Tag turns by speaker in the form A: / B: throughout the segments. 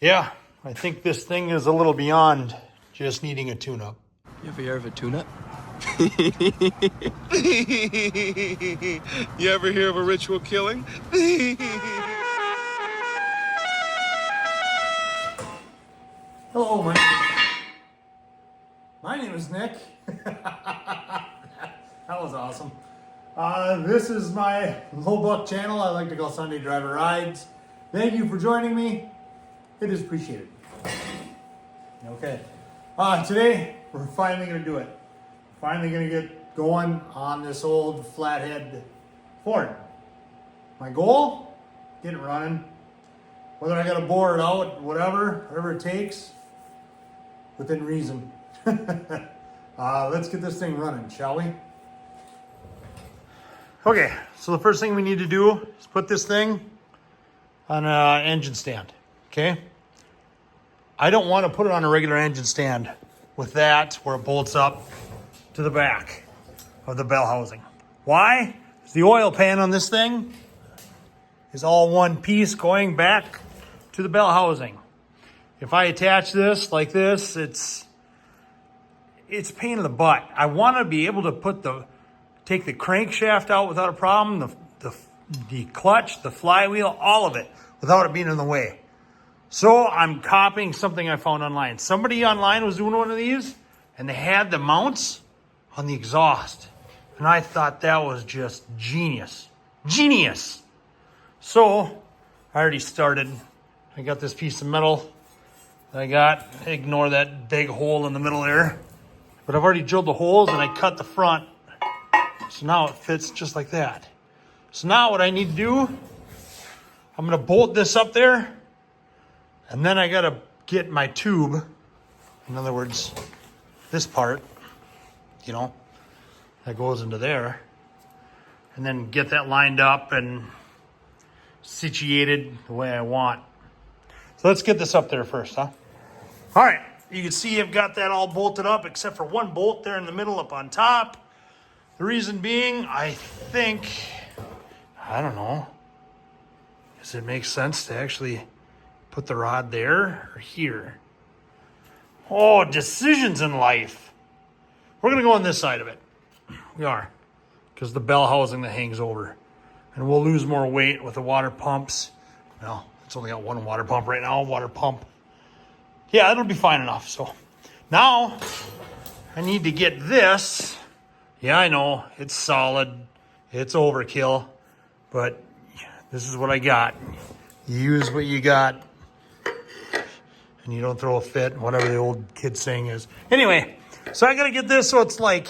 A: Yeah, I think this thing is a little beyond just needing a tune-up.
B: You ever hear of a tune-up?
C: You ever hear of a ritual killing?
A: Hello, my name is Nick. That was awesome. This is my low buck channel. I like to call Sunday Driver Rides. Thank you for joining me. It is appreciated. Okay. Today we're finally gonna do it. Finally gonna get going on this old Flathead Ford. My goal, get it running. Whether I gotta bore it out, whatever it takes, within reason. Let's get this thing running, shall we? Okay, so the first thing we need to do is put this thing on an engine stand, okay? I don't want to put it on a regular engine stand with that where it bolts up to the back of the bell housing. Why? Because the oil pan on this thing is all one piece going back to the bell housing. If I attach this like this, it's a pain in the butt. I want to be able to take the crankshaft out without a problem, the clutch, the flywheel, all of it, without it being in the way. So I'm copying something I found online. Somebody online was doing one of these, and they had the mounts on the exhaust. And I thought that was just genius. Genius! So I already started. I got this piece of metal that I got. Ignore that big hole in the middle there. But I've already drilled the holes and I cut the front. So now it fits just like that. So now what I need to do, I'm gonna bolt this up there, and then I gotta get my tube, in other words, this part, that goes into there, and then get that lined up and situated the way I want. So let's get this up there first, huh? All right, you can see I've got that all bolted up except for one bolt there in the middle up on top. The reason being, I don't know, does it make sense to actually put the rod there or here? Oh, decisions in life. We're gonna go on this side of it. We are, because the bell housing that hangs over. And we'll lose more weight with the water pumps. Well, it's only got one water pump right now, water pump. Yeah, it'll be fine enough. So now I need to get this. Yeah, I know, it's solid, it's overkill, but this is what I got. You use what you got, and you don't throw a fit, whatever the old kid saying is. Anyway, so I gotta get this so it's like,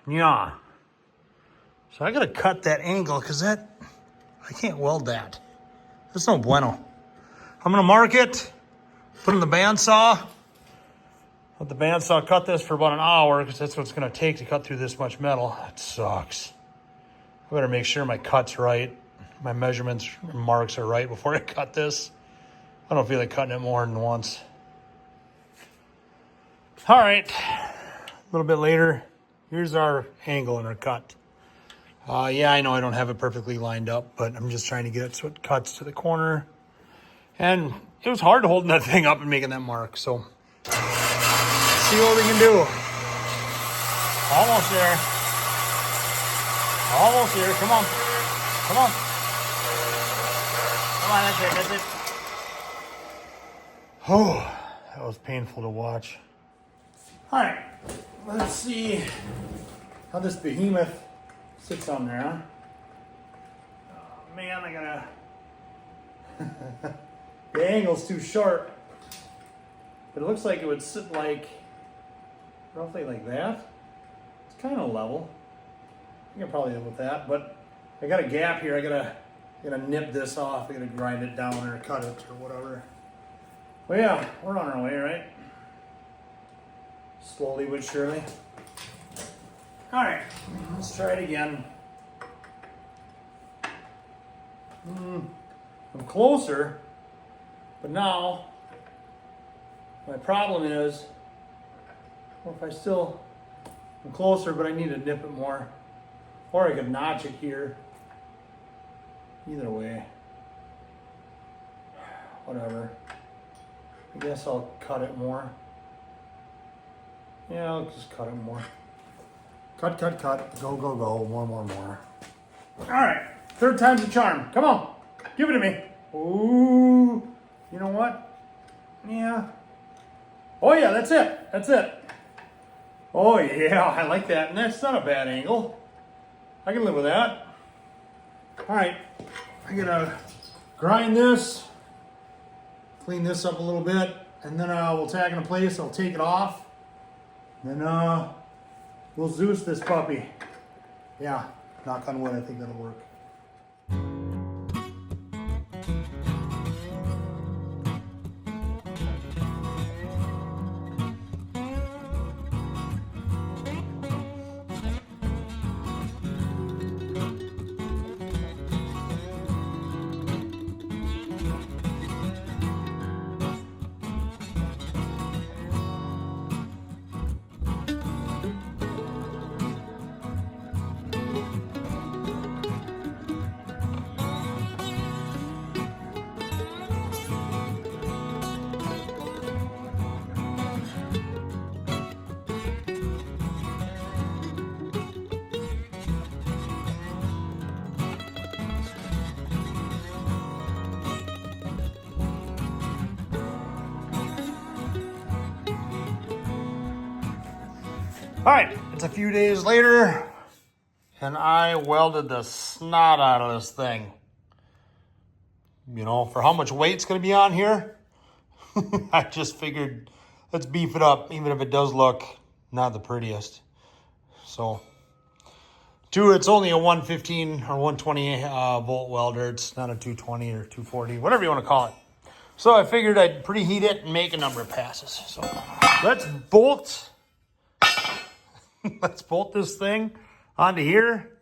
A: yeah. So I gotta cut that angle, because I can't weld that. That's no bueno. I'm gonna mark it, put it in the bandsaw. Let the bandsaw cut this for about an hour, because that's what it's going to take to cut through this much metal. That sucks. I better make sure my cut's right, my measurements and marks are right before I cut this. I don't feel like cutting it more than once. All right, a little bit later, here's our angle in our cut. Yeah, I know I don't have it perfectly lined up, but I'm just trying to get it so it cuts to the corner. And it was hard holding that thing up and making that mark, so see what we can do. Almost there. Almost there. Come on. Come on. Come on, that's it, that's it. Oh, that was painful to watch. All right, let's see how this behemoth sits on there, huh? Oh, man, I gotta... The angle's too sharp. But it looks like it would sit like roughly like that. It's kind of level. I can probably live with that, but I got a gap here. I gotta nip this off. I gotta grind it down or cut it or whatever. Well, yeah, we're on our way, right? Slowly but surely. All right, let's try it again. I'm closer, but now my problem is, well, if I'm closer, but I need to nip it more. Or I could notch it here. Either way. whatever. I guess I'll cut it more. Yeah, I'll just cut it more. Cut, cut, cut. Go, go, go. More. All right. Third time's a charm. Come on. Give it to me. Ooh. You know what? Yeah. Oh, yeah, that's it. That's it. Oh, yeah, I like that. And that's not a bad angle. I can live with that. All right. I gotta grind this, clean this up a little bit, and then we'll tack it in place. I'll take it off. Then we'll Zeus this puppy. Yeah, knock on wood, I think that'll work. All right, it's a few days later, and I welded the snot out of this thing. You know, for how much weight's gonna be on here, I just figured let's beef it up, even if it does look not the prettiest. So, two, it's only a 115 or 120 volt welder. It's not a 220 or 240, whatever you want to call it. So I figured I'd preheat it and make a number of passes. So let's bolt. Let's bolt this thing onto here,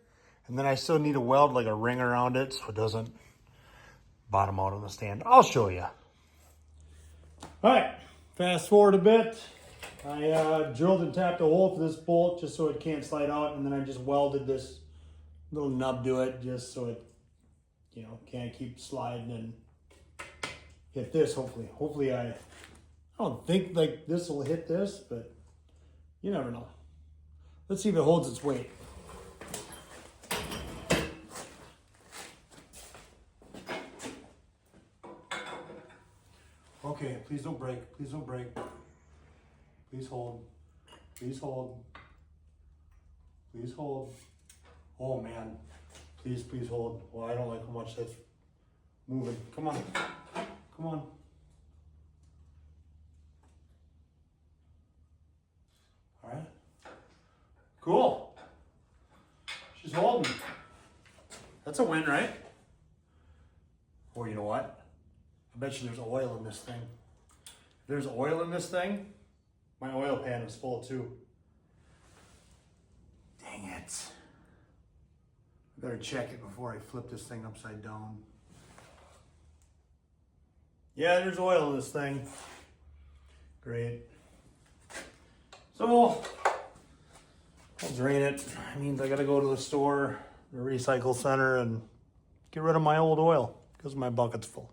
A: and then I still need to weld like a ring around it so it doesn't bottom out on the stand. I'll show you. All right, fast forward a bit. I drilled and tapped a hole for this bolt just so it can't slide out, and then I just welded this little nub to it just so it, you know, can't keep sliding and hit this. Hopefully I don't think like this will hit this, but you never know. Let's see if it holds its weight. Okay, please don't break. Please don't break. Please hold. Please hold. Please hold. Oh man. Please hold. Well, I don't like how much that's moving. Come on. Come on. All right. Cool. She's holding. That's a win, right? Or you know what? I bet you there's oil in this thing. If there's oil in this thing, my oil pan is full too. Dang it. I better check it before I flip this thing upside down. Yeah, there's oil in this thing. Great. So, I'll drain it. That means I gotta go to the store, the recycle center, and get rid of my old oil because my bucket's full.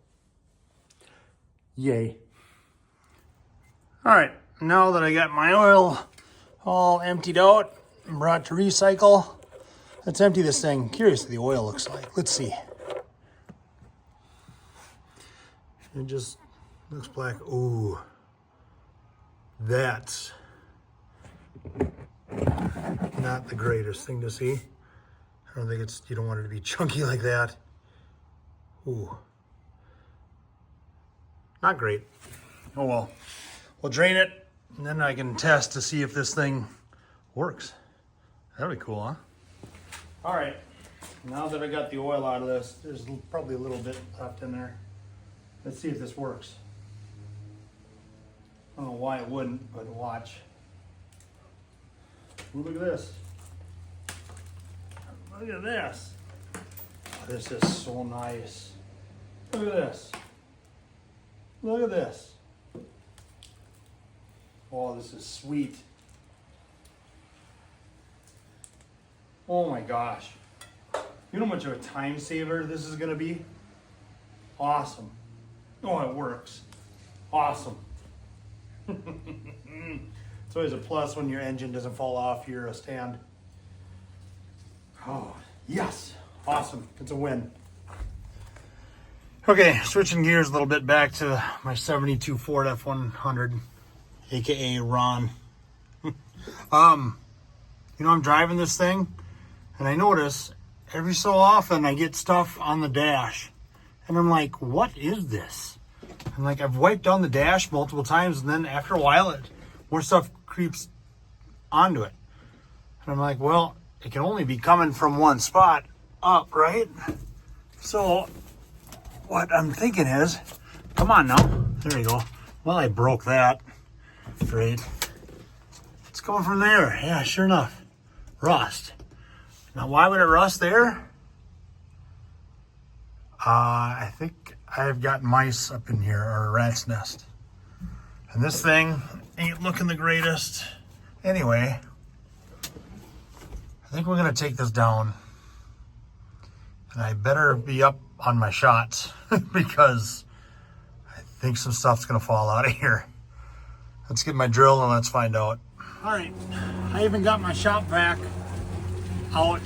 A: Yay. All right, now that I got my oil all emptied out and brought to recycle, let's empty this thing. Curious what the oil looks like. Let's see. It just looks black. Ooh, that's not the greatest thing to see. I don't think it's, you don't want it to be chunky like that. Ooh. Not great. Oh well. We'll drain it, and then I can test to see if this thing works. That'd be cool, huh? All right. Now that I got the oil out of this, there's probably a little bit left in there. Let's see if this works. I don't know why it wouldn't, but watch. Ooh, look at this. Look at this. Oh, this is so nice. Look at this. Look at this. Oh, this is sweet. Oh my gosh. You know how much of a time saver this is gonna be? Awesome. Oh, it works. Awesome. It's always a plus when your engine doesn't fall off your stand. Oh, yes. Awesome. It's a win. Okay, switching gears a little bit back to my 72 Ford F100, aka Ron. I'm driving this thing, and I notice every so often I get stuff on the dash. And I'm like, what is this? And like, I've wiped down the dash multiple times, and then after a while, more stuff creeps onto it. And I'm like, well, it can only be coming from one spot up, right? So what I'm thinking is, come on now. There you go. Well, I broke that. Great. It's coming from there. Yeah, sure enough. Rust. Now, why would it rust there? I think I've got mice up in here, or a rat's nest. And this thing ain't looking the greatest. Anyway, I think we're going to take this down. And I better be up on my shots because I think some stuff's going to fall out of here. Let's get my drill and let's find out. All right, I even got my shop vac out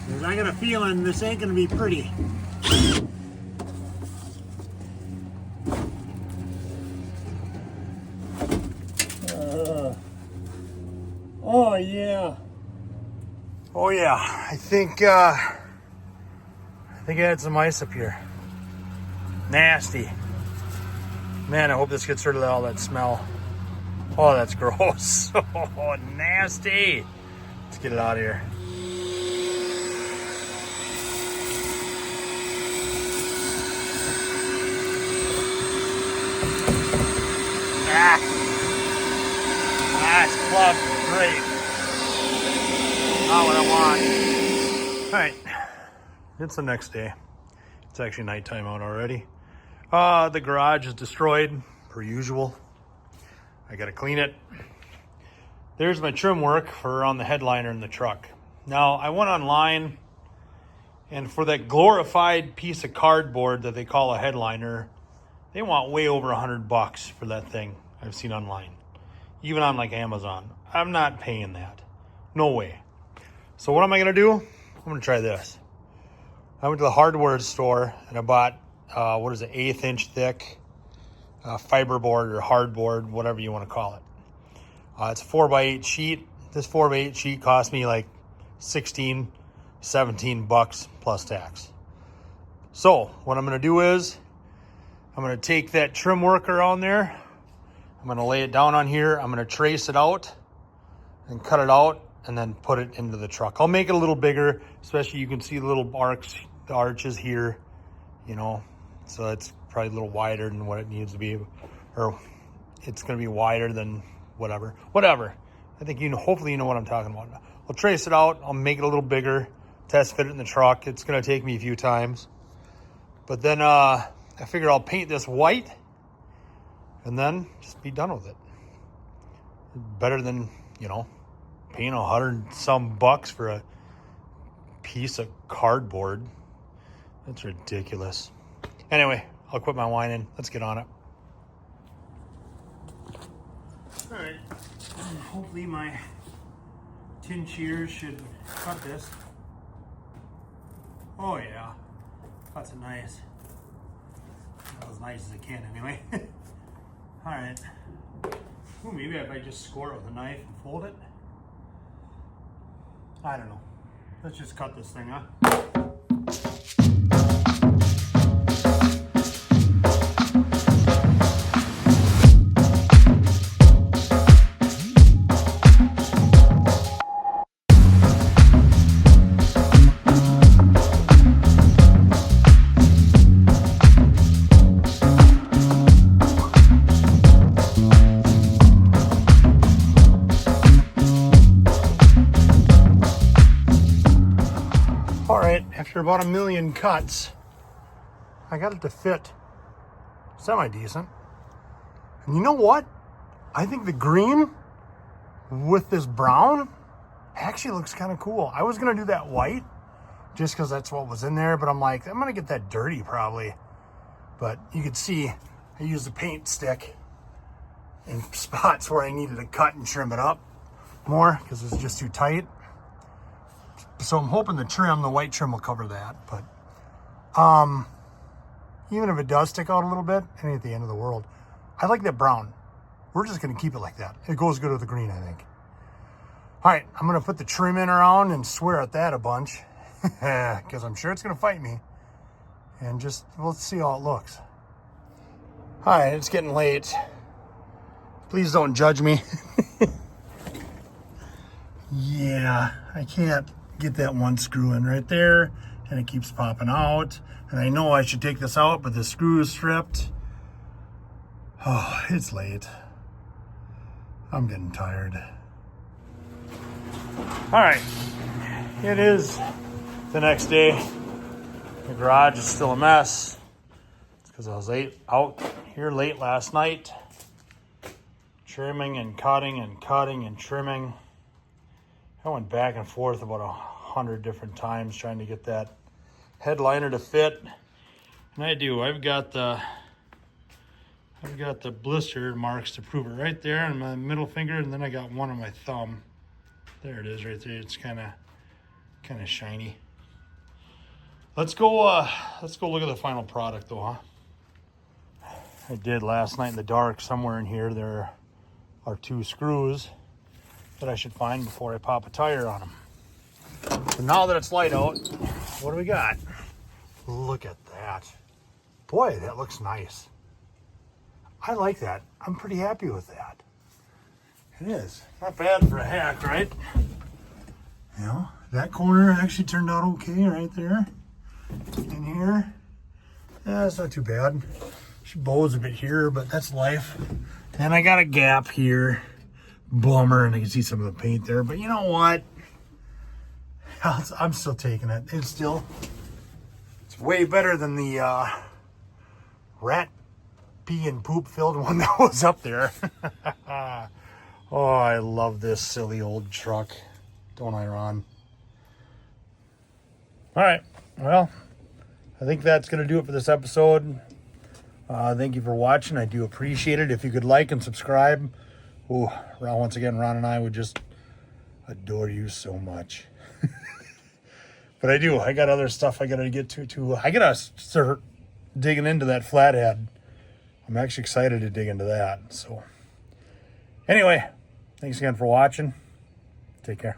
A: because I got a feeling this ain't going to be pretty. Oh yeah. Oh yeah. I think I had some ice up here. Nasty. Man, I hope this gets rid of all that smell. Oh, that's gross. Oh, nasty. Let's get it out of here. It's plugged. Great. Not what I want. All right. It's the next day. It's actually nighttime out already. The garage is destroyed, per usual. I gotta clean it. There's my trim work for on the headliner in the truck. Now, I went online, and for that glorified piece of cardboard that they call a headliner, they want way over $100 for that thing I've seen online. Even on like Amazon. I'm not paying that. No way. So what am I gonna do? I'm gonna try this. I went to the hardware store and I bought, 1/8 inch thick fiberboard or hardboard, whatever you want to call it. It's a 4x8 sheet. This 4x8 sheet cost me like $16, $17 plus tax. So what I'm going to do is I'm going to take that trim work around there. I'm going to lay it down on here. I'm going to trace it out and cut it out and then put it into the truck. I'll make it a little bigger, especially you can see the little arches here, so it's probably a little wider than what it needs to be, or it's going to be wider than whatever. I think hopefully you know what I'm talking about. I'll trace it out. I'll make it a little bigger, test fit it in the truck. It's going to take me a few times, but then I figure I'll paint this white and then just be done with it. Better than, paying $100-some for a piece of cardboard. That's ridiculous. Anyway, I'll quit my whining. Let's get on it. All right. Hopefully my tin shears should cut this. Oh yeah, cuts it nice. Not as nice as it can anyway. All right. Ooh, maybe if I just score it with a knife and fold it. I don't know. Let's just cut this thing, huh? After about 1 million cuts, I got it to fit semi-decent. And you know what? I think the green with this brown actually looks kind of cool. I was going to do that white just because that's what was in there, but I'm like, I'm going to get that dirty probably. But you could see I used a paint stick in spots where I needed to cut and trim it up more because it was just too tight. So I'm hoping the white trim will cover that. But even if it does stick out a little bit, it ain't the end of the world. I like that brown. We're just going to keep it like that. It goes good with the green, I think. All right, I'm going to put the trim in around and swear at that a bunch because I'm sure it's going to fight me. And just, let's see how it looks. All right, it's getting late. Please don't judge me. Yeah, I can't get that one screw in right there, and it keeps popping out. And I know I should take this out, but the screw is stripped. Oh, it's late. I'm getting tired. All right, it is the next day. The garage is still a mess. It's because I was out here late last night, trimming and cutting and cutting and trimming. I went back and forth about 100 different times trying to get that headliner to fit. And I do. I've got the blister marks to prove it right there on my middle finger, and then I got one on my thumb. There it is right there. It's kind of shiny. Let's go look at the final product though, huh? I did last night in the dark. Somewhere in here there are 2 screws that I should find before I pop a tire on them. So now that it's light out, what do we got? Look at that. Boy, that looks nice. I like that. I'm pretty happy with that. It is. Not bad for a hack, right? You know, that corner actually turned out okay right there. In here. Yeah, it's not too bad. She bows a bit here, but that's life. And I got a gap here. Bummer, and I can see some of the paint there, but you know what? I'm still taking it. It's way better than the rat pee and poop filled one that was up there. Oh, I love this silly old truck. Don't I, Ron? All right, well, I think that's going to do it for this episode. Thank you for watching. I do appreciate it. If you could like and subscribe. Oh, once again, Ron and I would just adore you so much. But I got other stuff I got to get to too. I got to start digging into that Flathead. I'm actually excited to dig into that. So anyway, thanks again for watching. Take care.